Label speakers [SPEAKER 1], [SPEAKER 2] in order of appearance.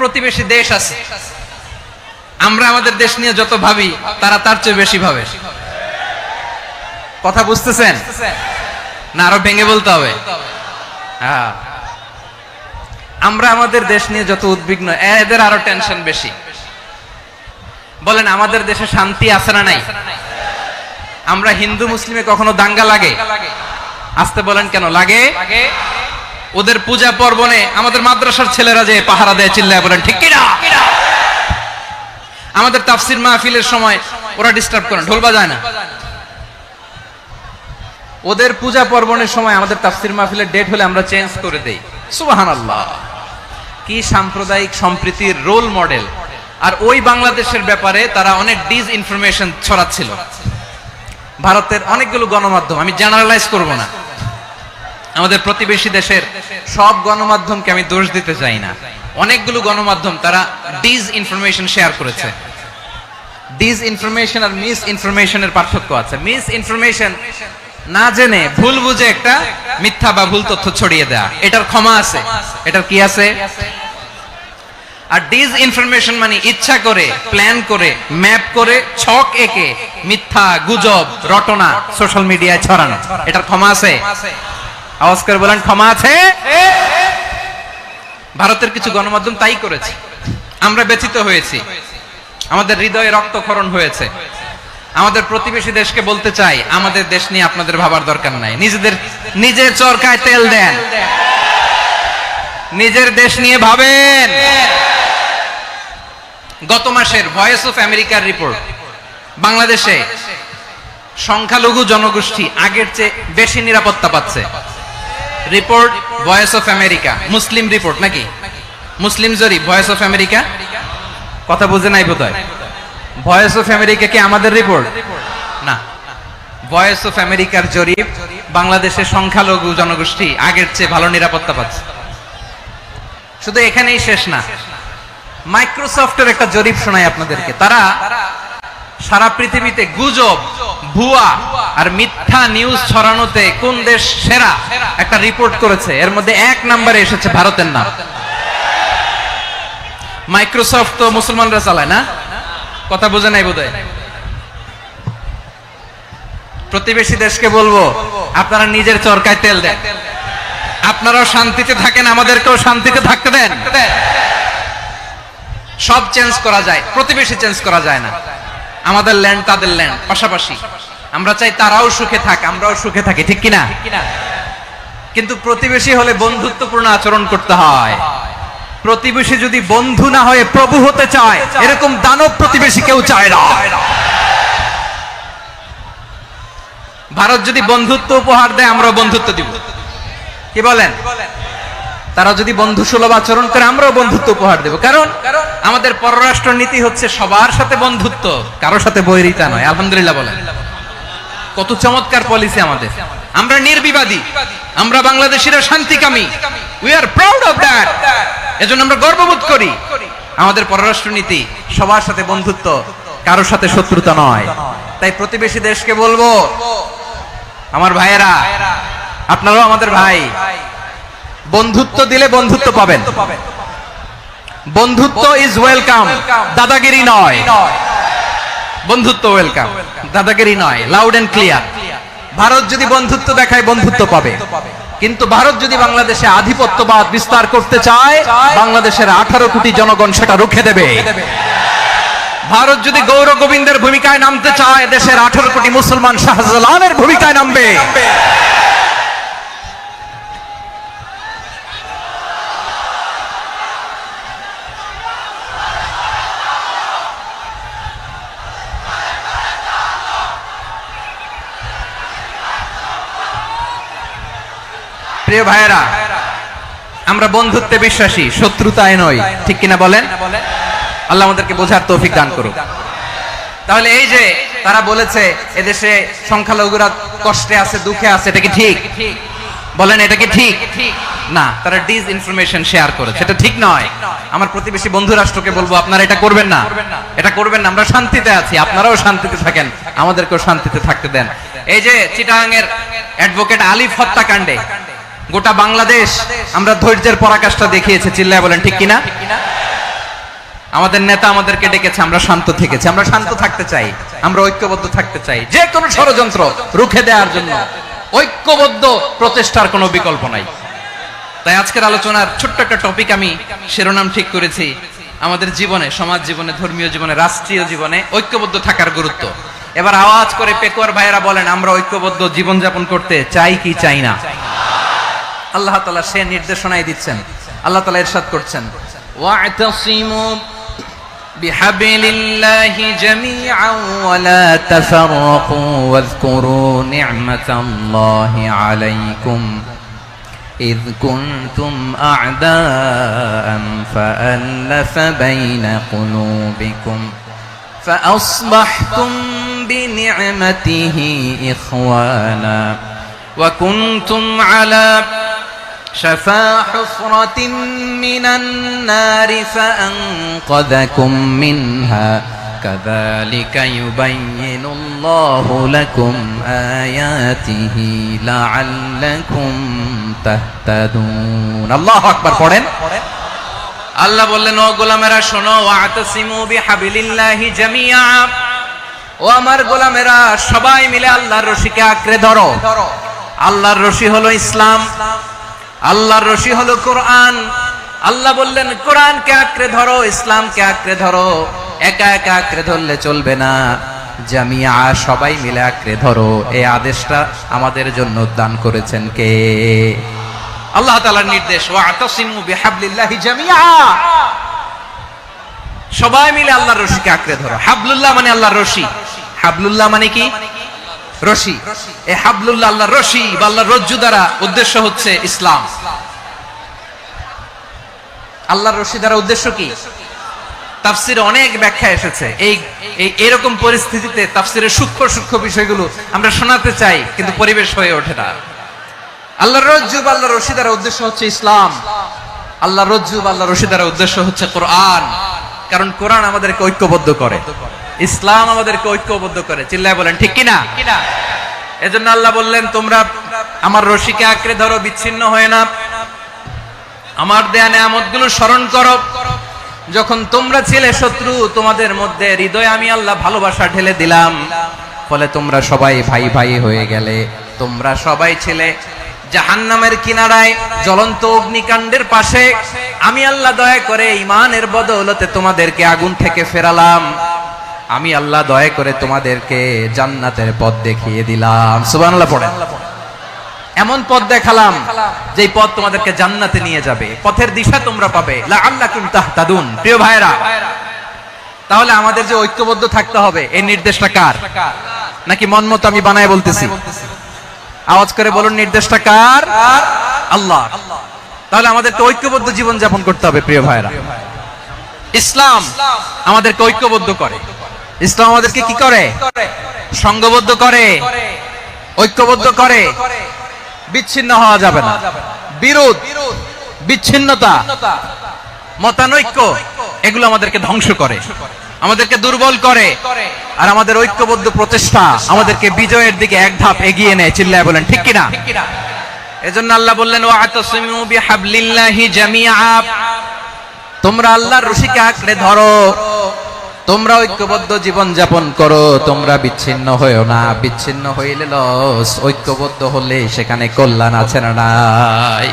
[SPEAKER 1] প্রতিবেশী দেশ আছে, আমরা আমাদের দেশ নিয়ে যত ভাবি তারা তার চেয়ে বেশি ভাবে। কথা বুঝতেছেন না? আরো ভেঙে বলতে হবে। হ্যাঁ, আমরা আমাদের দেশ নিয়ে যত উদ্বিগ্ন, এদের আরো টেনশন বেশি। বলেন আমাদের দেশে শান্তি আছে না নাই? আমরা হিন্দু মুসলিমে কখনো দাঙ্গা লাগে? আসতে বলেন কেন লাগে? ওদের পূজা পার্বণে আমাদের মাদ্রাসার ছেলেরা যে পাহারা দেয়, চিল্লায় বলেন ঠিক কিনা? আমাদের তাফসির মাহফিলের সময় ওরা ডিস্টার্ব করে, ঢোল বাজায় না। ওদের পূজা পার্বণের সময় আমাদের তাফসির মাহফিলের ডেট হলে আমরা চেঞ্জ করে দেই। সুবহানাল্লাহ, কি সাম্প্রদায়িক সম্প্রীতির রোল মডেল। আর ওই বাংলাদেশের ব্যাপারে তারা অনেক ডিসইনফরমেশন ছড়াচ্ছিল। ভারতের অনেকগুলো গণমাধ্যম, আমি জেনারেলাইজ করব না, আমাদের প্রতিবেশী দেশের সব গণমাধ্যমকে আমি দোষ দিতে চাই না, অনেকগুলো গণমাধ্যম তারা ডিসইনফরমেশন শেয়ার করেছে। ডিসইনফরমেশন আর মিস ইনফরমেশনের পার্থক্য আছে। মিস ইনফরমেশন না জেনে ভুল বুঝে একটা মিথ্যা বা ভুল তথ্য ছড়িয়ে দেয়া, এটার ক্ষমা আছে, এটার কি আছে। আর ডিসইনফরমেশন মানে ইচ্ছা করে, প্ল্যান করে, ম্যাপ করে, ছক এঁকে মিথ্যা, গুজব, রটনা সোশ্যাল মিডিয়ায় ছড়ানো, এটার ক্ষমা আছে? আওয়াজ করে বলেন ক্ষমা আছে? ভারতের কিছু গণমাধ্যম তাই করেছে, আমরা ব্যথিত হয়েছি, আমাদের হৃদয়ে রক্তক্ষরণ হয়েছে। আমাদের প্রতিবেশী দেশকে বলতে চাই, আমাদের দেশ নিয়ে আপনাদের ভাবার দরকার নাই, নিজের চরকায় তেল দেন, নিজের দেশ নিয়ে ভাবেন। গত মাসের ভয়েস অফ আমেরিকার রিপোর্ট, বাংলাদেশে সংখ্যালঘু জনগোষ্ঠী আগের চেয়ে বেশি নিরাপত্তা পাচ্ছে। Report voice of America, Muslim report নাকি? মুসলিম জরিপ, ভয়েস অফ আমেরিকা। কথা বুঝে নাই বোধহয়। ভয়েস অফ আমেরিকা কি আমাদের রিপোর্ট না? ভয়েস অফ আমেরিকার জরিপ, বাংলাদেশের সংখ্যালঘু জনগোষ্ঠী আগের চেয়ে ভালো নিরাপত্তা পাচ্ছে। শুধু এখানেই শেষ না, মাইক্রোসফটের একটা জরিপ শোনাই আপনাদেরকে। তারা সারা পৃথিবীতে গুজব, ভুয়া আর মিথ্যা নিউজ ছড়ানোতে কোন দেশ সেরা একটা রিপোর্ট করেছে। এর মধ্যে 1 নম্বরে এসেছে ভারতের নাম। মাইক্রোসফট তো মুসলমানরা চালায় না? কথা বোঝে নাই বোধহয়। প্রতিবেশী দেশকে বলবো, আপনারা নিজের চরকায় তেল দেন, আপনারাও শান্তিতে থাকেন, আমাদেরকেও শান্তিতে থাকতে দেন। সব চেঞ্জ করা যায়, প্রতিবেশী চেঞ্জ করা যায় না। আমাদের ল্যান্ড তাদের ল্যান্ড, পাশাপাশি। আমরা চাই তারাও সুখে থাক, আমরাও সুখে থাকি, ঠিক কিনা? কিন্তু প্রতিবেশী হলে বন্ধুত্বপূর্ণ আচরণ করতে হয়। প্রতিবেশী যদি বন্ধু না হয়ে প্রভু হতে চায়, এরকম দানব প্রতিবেশী কেউ চায় না। ভারত যদি বন্ধুত্ব উপহার দেয়, আমরাও বন্ধুত্ব দিব। কি বলেন? তারা যদি বন্ধু সুলভ আচরণ করে, আমরাও বন্ধুত্ব উপহার দেব। কারণ আমাদের পররাষ্ট্র নীতি হচ্ছে সবার সাথে বন্ধুত্ব, কারোর সাথে বৈরিতা নয়। আলহামদুলিল্লাহ বলেন, কত চমৎকার পলিসি আমাদের। আমরা নির্বিবাদী, আমরা বাংলাদেশিরা শান্তিকামী। We are proud of that. এজন্য আমরা গর্ববোধ করি। আমাদের পররাষ্ট্র নীতি সবার সাথে বন্ধুত্ব, কারোর সাথে শত্রুতা নয়। তাই প্রতিবেশী দেশকে বলবো, আমার ভাইয়েরা, আপনারাও আমাদের ভাই, বন্ধুত্ব দিলে বন্ধুত্ব পাবেন। বন্ধুত্ব ইজ ওয়েলকাম, দাদাগিরি নয়। বন্ধুত্ব ওয়েলকাম, দাদাগিরি নয়। Loud and clear. ভারত যদি বন্ধুত্ব দেখায়, বন্ধুত্ব পাবে। কিন্তু ভারত যদি বাংলাদেশে আধিপত্যবাদ বিস্তার করতে চায়, বাংলাদেশের 18 কোটি জনগণ সেটা রুখে দেবে। ভারত যদি গৌর গোবিন্দের ভূমিকায় নামতে চায়, দেশের 18 কোটি মুসলমান শাহজালালের ভূমিকায় নামবে। প্রিয় ভাইয়েরা, আমরা বন্ধুত্বে বিশ্বাসী, শত্রুতায় নয়, ঠিক কিনা বলেন? আল্লাহ আমাদেরকে বোঝার তৌফিক দান করুক। তাহলে এই যে তারা বলেছে এদেশে সংখ্যালঘুরা কষ্টে আছে, দুঃখে আছে, এটা কি ঠিক? বলেন এটা কি ঠিক? না, তারা ডিসইনফরমেশন শেয়ার করেছে, এটা ঠিক নয়। আমার প্রতিবেশী বন্ধু রাষ্ট্রকে বলবো, আপনারা এটা করবেন না, এটা করবেন না। আমরা শান্তিতে আছি, আপনারাও শান্তিতে থাকেন, আমাদেরকেও শান্তিতে থাকতে দেন। এই যে চিটাগাং এর অ্যাডভোকেট আলিফ হত্যাকাণ্ডে গোটা বাংলাদেশ আমরা ধৈর্যের পরাকাষ্ঠা দেখিয়েছে, চিল্লায় বলেন ঠিক কিনা? আমাদের নেতা আমাদেরকে ডেকেছে, আমরা শান্ত থেকেছি, আমরা শান্ত থাকতে চাই, আমরা ঐক্যবদ্ধ থাকতে চাই, যে কোনো ষড়যন্ত্র রুখে দেওয়ার জন্য ঐক্যবদ্ধ প্রচেষ্টার কোনো বিকল্প নাই। তাই আজকের আলোচনার ছোট্ট একটা টপিক আমি শিরোনাম ঠিক করেছি, আমাদের জীবনে, সমাজ জীবনে, ধর্মীয় জীবনে, রাষ্ট্রীয় জীবনে ঐক্যবদ্ধ থাকার গুরুত্ব। এবার আওয়াজ করে পেকুয়ার ভাইয়েরা বলেন, আমরা ঐক্যবদ্ধ জীবনযাপন করতে চাই কি চাই না? আল্লাহ তাআলা সে নির্দেশনাই দিচ্ছেন। আল্লাহ তাআলা ইরশাদ করছেন, ওয়া'তাসিমু বিহাবলিল্লাহি জামিআন ওয়া লা তাফাররাকু ওয়াযকুরু নি'মাতাল্লাহি আলাইকুম إذ كنتم أعداء فألف بين قلوبكم فأصبحتم بنعمته إخوانا وكنتم على شفا حفرة من النار فأنقذكم منها كذلك يبين الله لكم آياته لعلكم تهتدون الله أكبر পড়েন। আল্লাহ বললেন, ও গোলামেরা শোনো, ওয়া'তাসিমু বিহাবলিল্লাহি জামিআ, ও আমার গোলামেরা সবাই মিলে আল্লাহর রশিকে আঁকড়ে ধরো। আল্লাহর রশি হলো ইসলাম, আল্লাহর রশি হলো কোরআন। আল্লাহ বললেন, কোরআনকে আঁকড়ে ধরো, ইসলামকে আঁকড়ে ধরো। একা একা আঁকড়ে ধরলে চলবে না, জামিয়া, সবাই মিলে আঁকড়ে ধরো। এই আদেশটা আমাদের জন্য দান করেছেন কে? আল্লাহ তাআলার নির্দেশ, ওয়া'তাসিমু বিহাবলিল্লাহি জামিআ, সবাই মিলে আল্লাহর রশিকে আঁকড়ে ধরো। হাবলুল্লাহ মানে আল্লাহর রশি, হাবলুল্লাহ মানে কি? রশি। এই হাবলুল্লাহ আল্লাহর রশি বা আল্লাহর রজ্জু দ্বারা উদ্দেশ্য হচ্ছে ইসলাম। আল্লাহর রশি দ্বারা উদ্দেশ্য কি? তাফসিরে অনেক ব্যাখ্যা এসেছে। এই এরকম পরিস্থিতিতে তাফসিরের সূক্ষ্ম সূক্ষ্ম বিষয়গুলো আমরা শোনাতে চাই, কিন্তু পরিবেশ হয়ে ওঠে না। আল্লাহর রজ্জু বা আল্লাহর রশি দ্বারা উদ্দেশ্য হচ্ছে ইসলাম, আল্লাহর রজ্জু বা আল্লাহর রশি দ্বারা উদ্দেশ্য হচ্ছে কোরআন। কারণ কোরআন আমাদেরকে ঐক্যবদ্ধ করে, ইসলাম আমাদেরকে ঐক্যবদ্ধ করে। চিল্লায় বলেন ঠিক কিনা? এজন্য আল্লাহ বললেন, তোমরা আমার রশিকে আঁকড়ে ধরো, বিচ্ছিন্ন হয়ে না, আমার দেয়া নেয়ামতগুলো স্মরণ করো। যখন তোমরা ছিলে শত্রু, তোমাদের মধ্যে হৃদয়ে আমি আল্লাহ ভালোবাসা ঢেলে দিলাম, ফলে তোমরা সবাই ভাই ভাই হয়ে গেলে। তোমরা সবাই ছিলে জাহান্নামের কিনারায়, জ্বলন্ত অগ্নিকাণ্ডের পাশে। আমি আল্লাহ দয়া করে ঈমানের বদৌলতে তোমাদেরকে আগুন থেকে ফেরালাম। আমি আল্লাহ দয়া করে তোমাদেরকে জান্নাতের পথ দেখিয়ে দিলাম। সুবহানাল্লাহ পড়েন। এমন পথ দেখালাম যে পথ তোমাদেরকে জান্নাতে নিয়ে যাবে, পথের দিশা তোমরা পাবে। লাআল্লাকুম তাহতাদুন। প্রিয় ভাইরা, তাহলে আমাদের যে ঐক্যবদ্ধ থাকতে হবে, এই নির্দেশটা কার? নাকি মন মতো আমি বানায় বলতেছি? আওয়াজ করে বলুন, নির্দেশটা কার? আল্লাহ। তাহলে আমাদেরকে ঐক্যবদ্ধ জীবন যাপন করতে হবে। প্রিয় ভাইরা, ইসলাম আমাদেরকে ঐক্যবদ্ধ করে। ইসলাম আমাদেরকে কি করে? সংঘবদ্ধ করে, ঐক্যবদ্ধ করে। বিচ্ছিন্ন হওয়া যাবে না। বিরোধ, বিচ্ছিন্নতা, মতানৈক্য, এগুলো আমাদেরকে ধ্বংস করে, আমাদেরকে দুর্বল করে। আর আমাদের ঐক্যবদ্ধ প্রচেষ্টা আমাদেরকে বিজয়ের দিকে এক ধাপ এগিয়ে নেয়। চিল্লায় বলেন ঠিক কিনা? এজন্য আল্লাহ বললেন, ওয়া'তাসিমু বিহাবলিল্লাহি জামিআ, তোমরা আল্লাহর রশিকে আঁকড়ে ধরো, তোমরা ঐক্যবদ্ধ জীবন যাপন করো, তোমরা বিচ্ছিন্ন হয়েও না। বিচ্ছিন্ন হইলে লস, ঐক্যবদ্ধ হলে সেখানে কল্যাণ আছে না নাই?